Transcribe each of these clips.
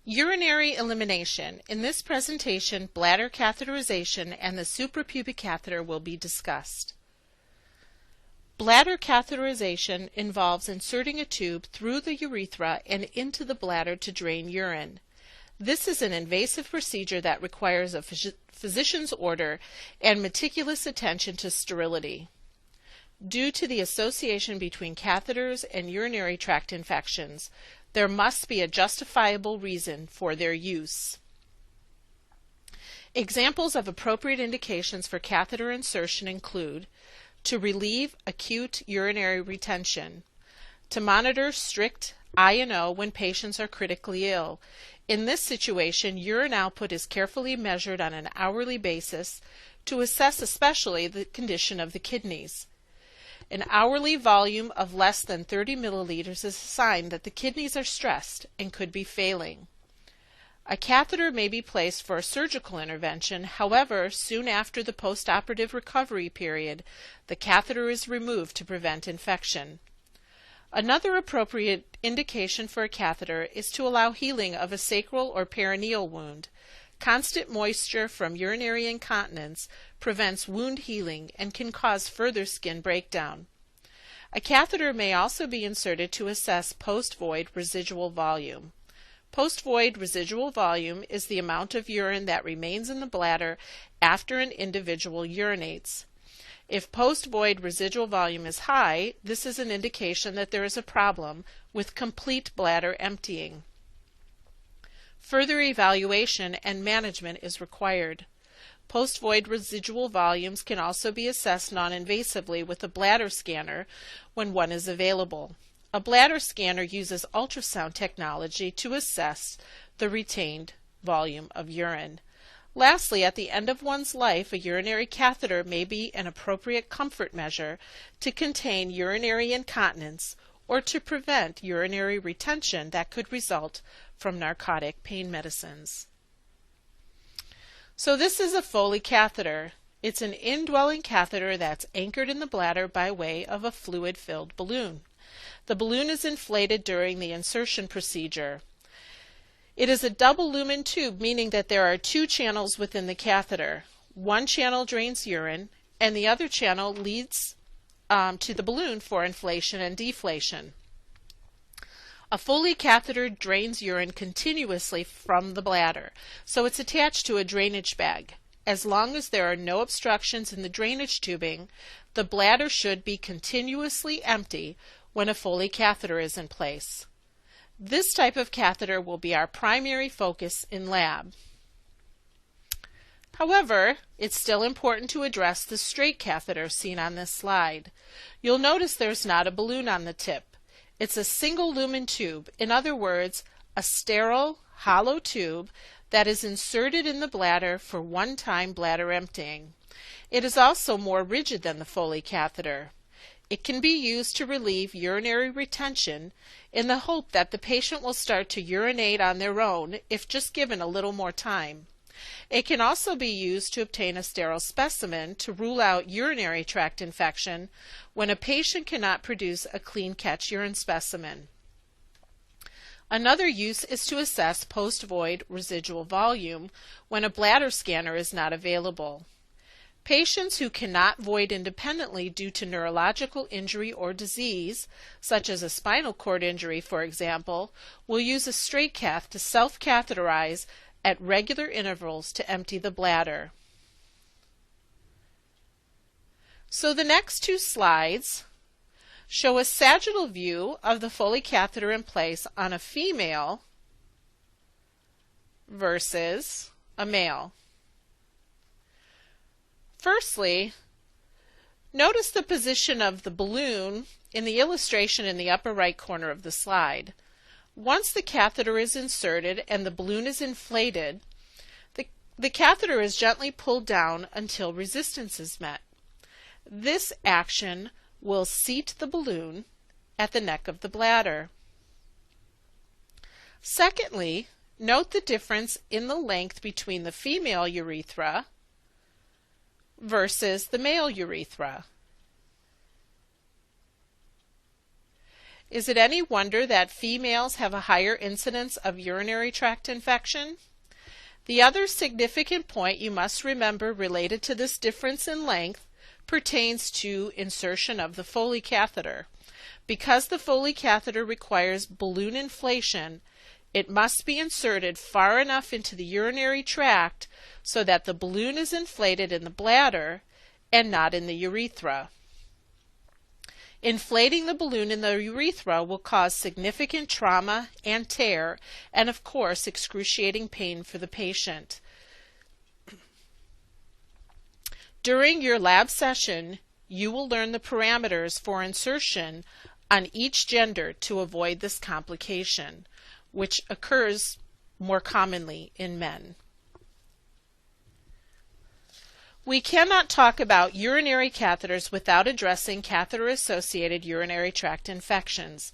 Urinary elimination. In this presentation, bladder catheterization and the suprapubic catheter will be discussed. Bladder catheterization involves inserting a tube through the urethra and into the bladder to drain urine. This is an invasive procedure that requires a physician's order and meticulous attention to sterility. Due to the association between catheters and urinary tract infections, there must be a justifiable reason for their use. Examples of appropriate indications for catheter insertion include to relieve acute urinary retention, to monitor strict I&O when patients are critically ill. In this situation, urine output is carefully measured on an hourly basis to assess especially the condition of the kidneys. An hourly volume of less than 30 milliliters is a sign that the kidneys are stressed and could be failing. A catheter may be placed for a surgical intervention. However, soon after the postoperative recovery period, the catheter is removed to prevent infection. Another appropriate indication for a catheter is to allow healing of a sacral or perineal wound. Constant moisture from urinary incontinence prevents wound healing and can cause further skin breakdown. A catheter may also be inserted to assess post-void residual volume. Post-void residual volume is the amount of urine that remains in the bladder after an individual urinates. If post-void residual volume is high, this is an indication that there is a problem with complete bladder emptying. Further evaluation and management is required. Post-void residual volumes can also be assessed non-invasively with a bladder scanner when one is available. A bladder scanner uses ultrasound technology to assess the retained volume of urine. Lastly, at the end of one's life, a urinary catheter may be an appropriate comfort measure to contain urinary incontinence or to prevent urinary retention that could result from narcotic pain medicines. So this is a Foley catheter. It's an indwelling catheter that's anchored in the bladder by way of a fluid-filled balloon. The balloon is inflated during the insertion procedure. It is a double lumen tube, meaning that there are two channels within the catheter. One channel drains urine, and the other channel leads to the balloon for inflation and deflation. A Foley catheter drains urine continuously from the bladder, so it's attached to a drainage bag. As long as there are no obstructions in the drainage tubing, the bladder should be continuously empty when a Foley catheter is in place. This type of catheter will be our primary focus in lab. However, it's still important to address the straight catheter seen on this slide. You'll notice there's not a balloon on the tip. It's a single lumen tube, in other words, a sterile, hollow tube that is inserted in the bladder for one-time bladder emptying. It is also more rigid than the Foley catheter. It can be used to relieve urinary retention in the hope that the patient will start to urinate on their own if just given a little more time. It can also be used to obtain a sterile specimen to rule out urinary tract infection when a patient cannot produce a clean catch urine specimen. Another use is to assess post-void residual volume when a bladder scanner is not available. Patients who cannot void independently due to neurological injury or disease, such as a spinal cord injury, for example, will use a straight cath to self-catheterize at regular intervals to empty the bladder. So the next two slides show a sagittal view of the Foley catheter in place on a female versus a male. Firstly, notice the position of the balloon in the illustration in the upper right corner of the slide. Once the catheter is inserted and the balloon is inflated, the catheter is gently pulled down until resistance is met. This action will seat the balloon at the neck of the bladder. Secondly, note the difference in the length between the female urethra versus the male urethra. Is it any wonder that females have a higher incidence of urinary tract infection? The other significant point you must remember related to this difference in length pertains to insertion of the Foley catheter. Because the Foley catheter requires balloon inflation, it must be inserted far enough into the urinary tract so that the balloon is inflated in the bladder and not in the urethra. Inflating the balloon in the urethra will cause significant trauma and tear, and of course excruciating pain for the patient. During your lab session, you will learn the parameters for insertion on each gender to avoid this complication, which occurs more commonly in men. We cannot talk about urinary catheters without addressing catheter-associated urinary tract infections.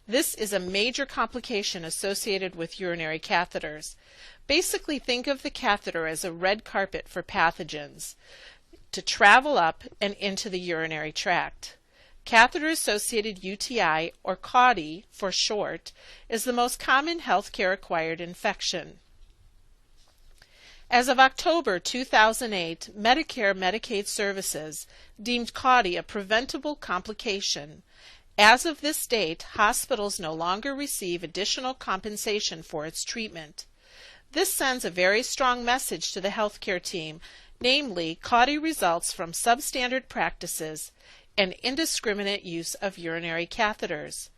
This is a major complication associated with urinary catheters. Basically, think of the catheter as a red carpet for pathogens to travel up and into the urinary tract. Catheter-associated UTI, or CAUTI for short, is the most common healthcare-acquired infection. As of October 2008, Medicare Medicaid Services deemed CAUTI a preventable complication. As of this date, hospitals no longer receive additional compensation for its treatment. This sends a very strong message to the healthcare team, namely, CAUTI results from substandard practices and indiscriminate use of urinary catheters.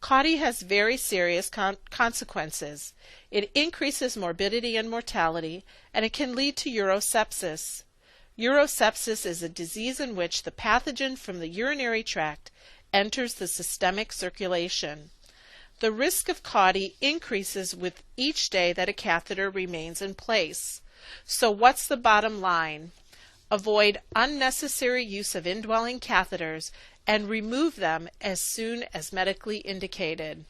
CAUTI has very serious consequences. It increases morbidity and mortality, and it can lead to urosepsis. Urosepsis is a disease in which the pathogen from the urinary tract enters the systemic circulation. The risk of CAUTI increases with each day that a catheter remains in place. So what's the bottom line? Avoid unnecessary use of indwelling catheters and remove them as soon as medically indicated.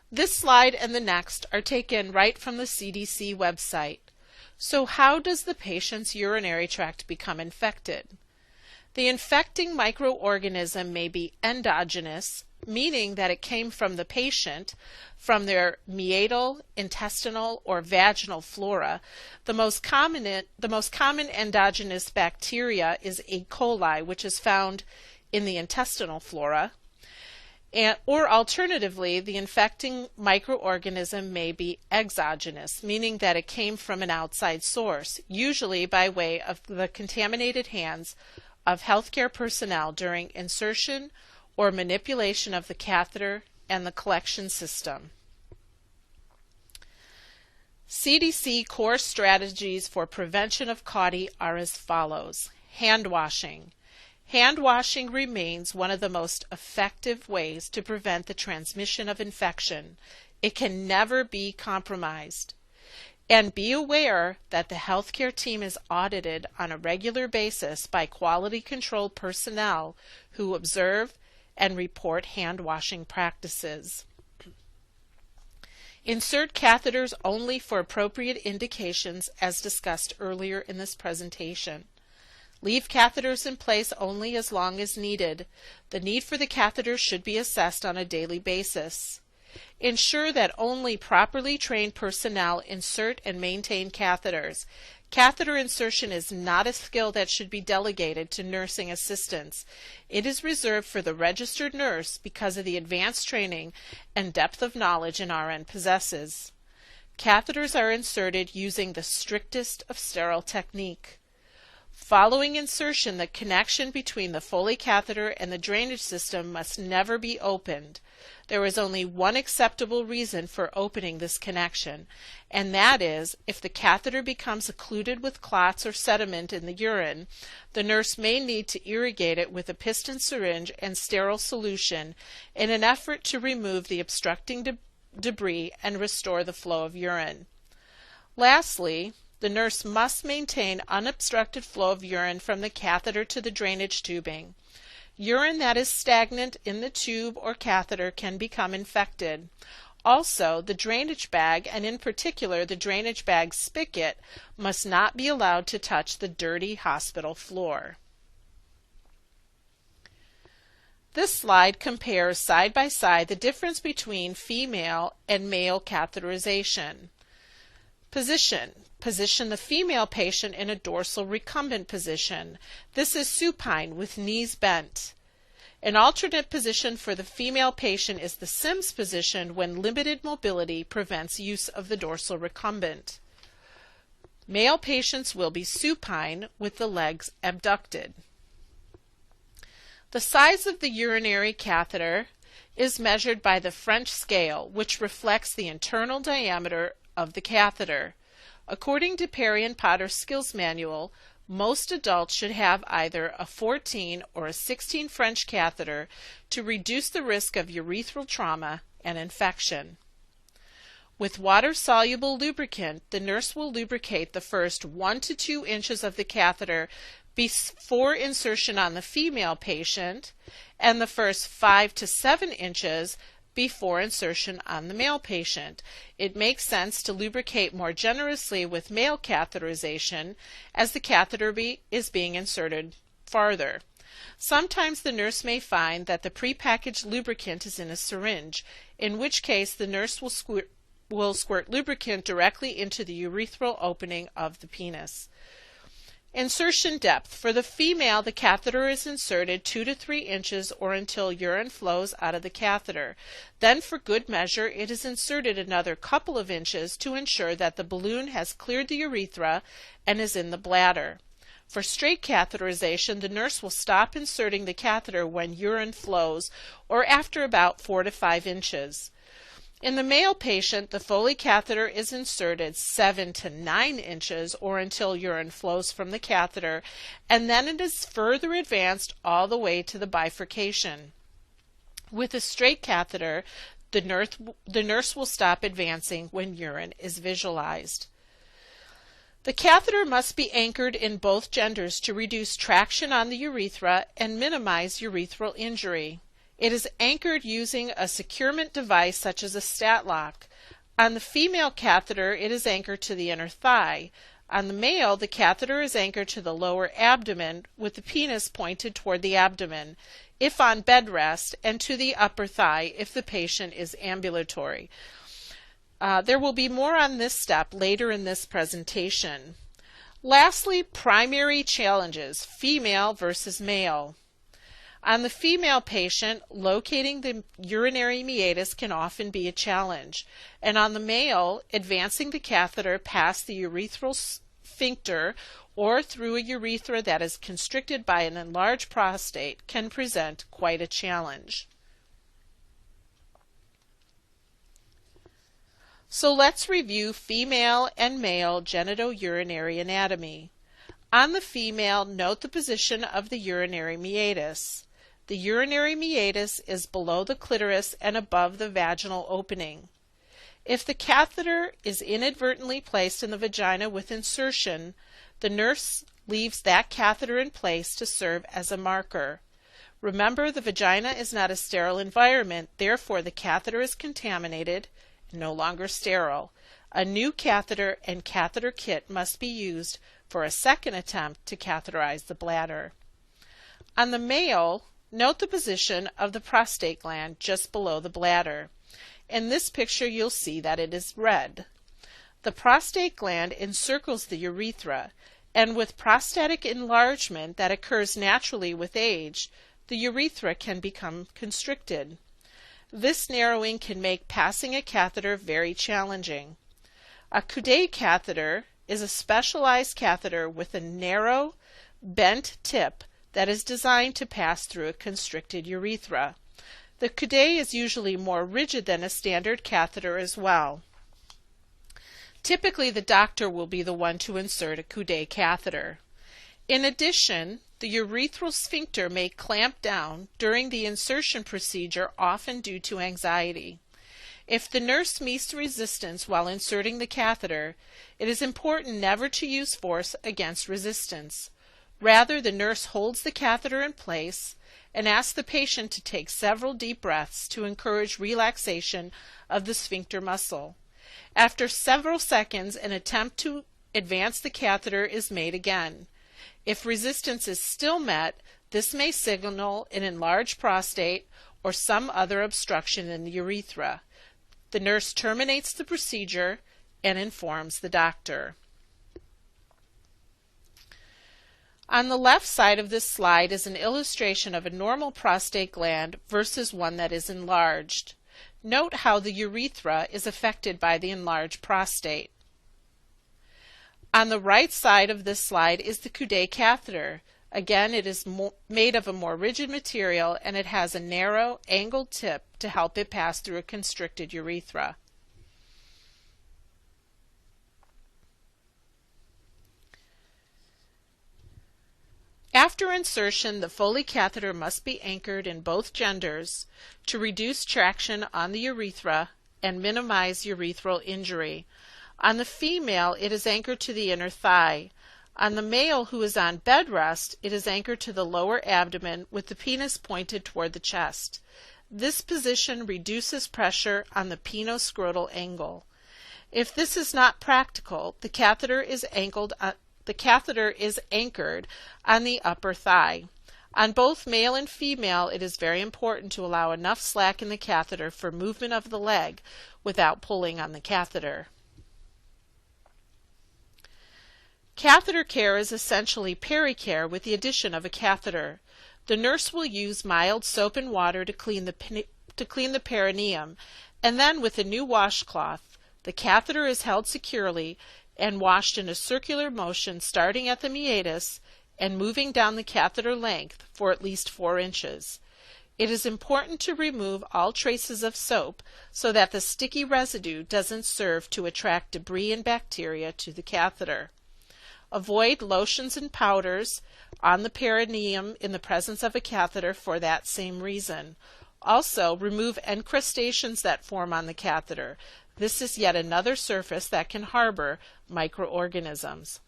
This slide and the next are taken right from the CDC website. So how does the patient's urinary tract become infected? The infecting microorganism may be endogenous, meaning that it came from the patient, from their meatal, intestinal, or vaginal flora. The most common endogenous bacteria is E. coli, which is found in the intestinal flora. Or alternatively, the infecting microorganism may be exogenous, meaning that it came from an outside source, usually by way of the contaminated hands of healthcare personnel during insertion or manipulation of the catheter and the collection system. CDC core strategies for prevention of CAUTI are as follows. Hand washing. Hand washing remains one of the most effective ways to prevent the transmission of infection. It can never be compromised. And be aware that the healthcare team is audited on a regular basis by quality control personnel who observe and report hand washing practices. Insert catheters only for appropriate indications as discussed earlier in this presentation. Leave catheters in place only as long as needed. The need for the catheters should be assessed on a daily basis. Ensure that only properly trained personnel insert and maintain catheters. Catheter insertion is not a skill that should be delegated to nursing assistants. It is reserved for the registered nurse because of the advanced training and depth of knowledge an RN possesses. Catheters are inserted using the strictest of sterile technique. Following insertion, the connection between the Foley catheter and the drainage system must never be opened. There is only one acceptable reason for opening this connection, and that is if the catheter becomes occluded with clots or sediment in the urine, the nurse may need to irrigate it with a piston syringe and sterile solution in an effort to remove the obstructing debris and restore the flow of urine. Lastly, the nurse must maintain unobstructed flow of urine from the catheter to the drainage tubing. Urine that is stagnant in the tube or catheter can become infected. Also, the drainage bag, and in particular the drainage bag spigot, must not be allowed to touch the dirty hospital floor. This slide compares side by side the difference between female and male catheterization. Position. Position the female patient in a dorsal recumbent position. This is supine with knees bent. An alternate position for the female patient is the Sims position when limited mobility prevents use of the dorsal recumbent. Male patients will be supine with the legs abducted. The size of the urinary catheter is measured by the French scale, which reflects the internal diameter of the catheter. According to Perry and Potter's Skills Manual, most adults should have either a 14 or a 16 French catheter to reduce the risk of urethral trauma and infection. With water-soluble lubricant, the nurse will lubricate the first 1 to 2 inches of the catheter before insertion on the female patient and the first 5 to 7 inches before insertion on the male patient. It makes sense to lubricate more generously with male catheterization as the catheter is being inserted farther. Sometimes the nurse may find that the prepackaged lubricant is in a syringe, in which case the nurse will squirt lubricant directly into the urethral opening of the penis. Insertion depth. For the female, the catheter is inserted 2 to 3 inches or until urine flows out of the catheter. Then, for good measure, it is inserted another couple of inches to ensure that the balloon has cleared the urethra and is in the bladder. For straight catheterization, the nurse will stop inserting the catheter when urine flows or after about 4 to 5 inches. In the male patient, the Foley catheter is inserted 7 to 9 inches or until urine flows from the catheter, and then it is further advanced all the way to the bifurcation. With a straight catheter, the nurse will stop advancing when urine is visualized. The catheter must be anchored in both genders to reduce traction on the urethra and minimize urethral injury. It is anchored using a securement device such as a stat lock. On the female catheter, it is anchored to the inner thigh. On the male, the catheter is anchored to the lower abdomen with the penis pointed toward the abdomen, if on bed rest, and to the upper thigh if the patient is ambulatory. There will be more on this step later in this presentation. Lastly, primary challenges, female versus male. On the female patient, locating the urinary meatus can often be a challenge, and on the male, advancing the catheter past the urethral sphincter or through a urethra that is constricted by an enlarged prostate can present quite a challenge. So let's review female and male genitourinary anatomy. On the female, note the position of the urinary meatus. The urinary meatus is below the clitoris and above the vaginal opening. If the catheter is inadvertently placed in the vagina with insertion, the nurse leaves that catheter in place to serve as a marker. Remember, the vagina is not a sterile environment, therefore the catheter is contaminated and no longer sterile. A new catheter and catheter kit must be used for a second attempt to catheterize the bladder. On the male, note the position of the prostate gland just below the bladder. In this picture, you'll see that it is red. The prostate gland encircles the urethra, and with prostatic enlargement that occurs naturally with age, the urethra can become constricted. This narrowing can make passing a catheter very challenging. A Coudet catheter is a specialized catheter with a narrow, bent tip that is designed to pass through a constricted urethra. The Coudet is usually more rigid than a standard catheter as well. Typically, the doctor will be the one to insert a Coudet catheter. In addition, the urethral sphincter may clamp down during the insertion procedure, often due to anxiety. If the nurse meets resistance while inserting the catheter, it is important never to use force against resistance. Rather, the nurse holds the catheter in place and asks the patient to take several deep breaths to encourage relaxation of the sphincter muscle. After several seconds, an attempt to advance the catheter is made again. If resistance is still met, This may signal an enlarged prostate or some other obstruction in the urethra. The nurse terminates the procedure and informs the doctor. On the left side of this slide is an illustration of a normal prostate gland versus one that is enlarged. Note how the urethra is affected by the enlarged prostate. On the right side of this slide is the Coude catheter. Again, it is made of a more rigid material and it has a narrow, angled tip to help it pass through a constricted urethra. After insertion, the Foley catheter must be anchored in both genders to reduce traction on the urethra and minimize urethral injury. On the female, it is anchored to the inner thigh. On the male who is on bed rest, it is anchored to the lower abdomen with the penis pointed toward the chest. This position reduces pressure on the penoscrotal angle. If this is not practical, the catheter is anchored on the upper thigh. On both male and female, it is very important to allow enough slack in the catheter for movement of the leg without pulling on the catheter. Catheter care is essentially pericare with the addition of a catheter. The nurse will use mild soap and water to clean the perineum, and then with a new washcloth, the catheter is held securely and washed in a circular motion starting at the meatus and moving down the catheter length for at least 4 inches. It is important to remove all traces of soap so that the sticky residue doesn't serve to attract debris and bacteria to the catheter. Avoid lotions and powders on the perineum in the presence of a catheter for that same reason. Also, remove encrustations that form on the catheter. This is yet another surface that can harbor microorganisms.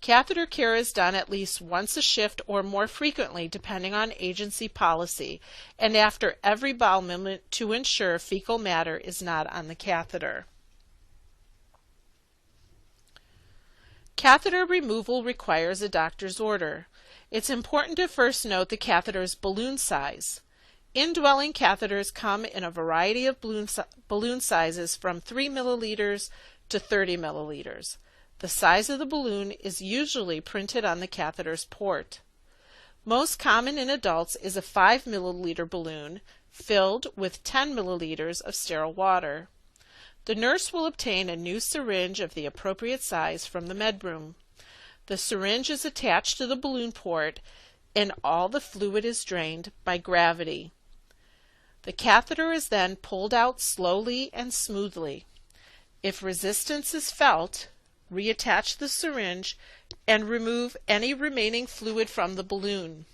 Catheter care is done at least once a shift or more frequently depending on agency policy, and after every bowel movement to ensure fecal matter is not on the catheter. Catheter removal requires a doctor's order. It's important to first note the catheter's balloon size. Indwelling catheters come in a variety of balloon sizes from 3 milliliters to 30 milliliters. The size of the balloon is usually printed on the catheter's port. Most common in adults is a 5 milliliter balloon filled with 10 milliliters of sterile water. The nurse will obtain a new syringe of the appropriate size from the med room. The syringe is attached to the balloon port and all the fluid is drained by gravity. The catheter is then pulled out slowly and smoothly. If resistance is felt, reattach the syringe and remove any remaining fluid from the balloon.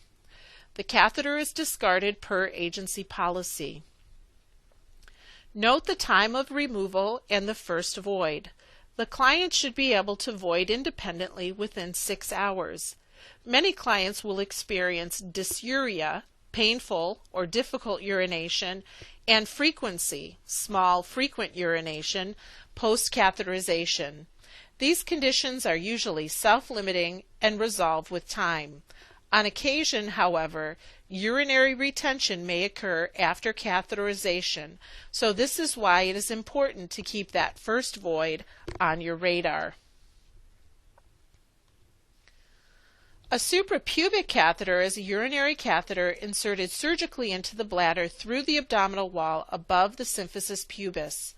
The catheter is discarded per agency policy. Note the time of removal and the first void. The client should be able to void independently within 6 hours. Many clients will experience dysuria, painful or difficult urination, and frequency, small frequent urination, post-catheterization. These conditions are usually self-limiting and resolve with time. On occasion, however, urinary retention may occur after catheterization, so this is why it is important to keep that first void on your radar. A suprapubic catheter is a urinary catheter inserted surgically into the bladder through the abdominal wall above the symphysis pubis.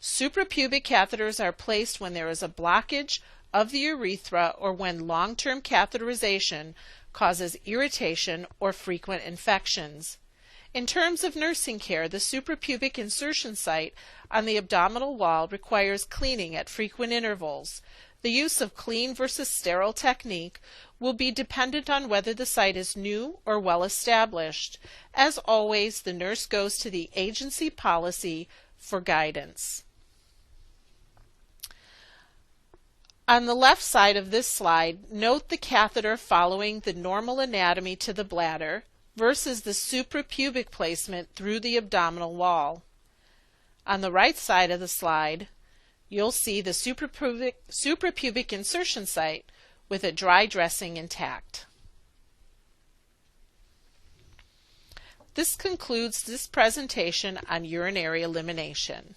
Suprapubic catheters are placed when there is a blockage of the urethra or when long-term catheterization causes irritation or frequent infections. In terms of nursing care, the suprapubic insertion site on the abdominal wall requires cleaning at frequent intervals. The use of clean versus sterile technique will be dependent on whether the site is new or well established. As always, the nurse goes to the agency policy for guidance. On the left side of this slide, note the catheter following the normal anatomy to the bladder versus the suprapubic placement through the abdominal wall. On the right side of the slide, you'll see the suprapubic insertion site with a dry dressing intact. This concludes this presentation on urinary elimination.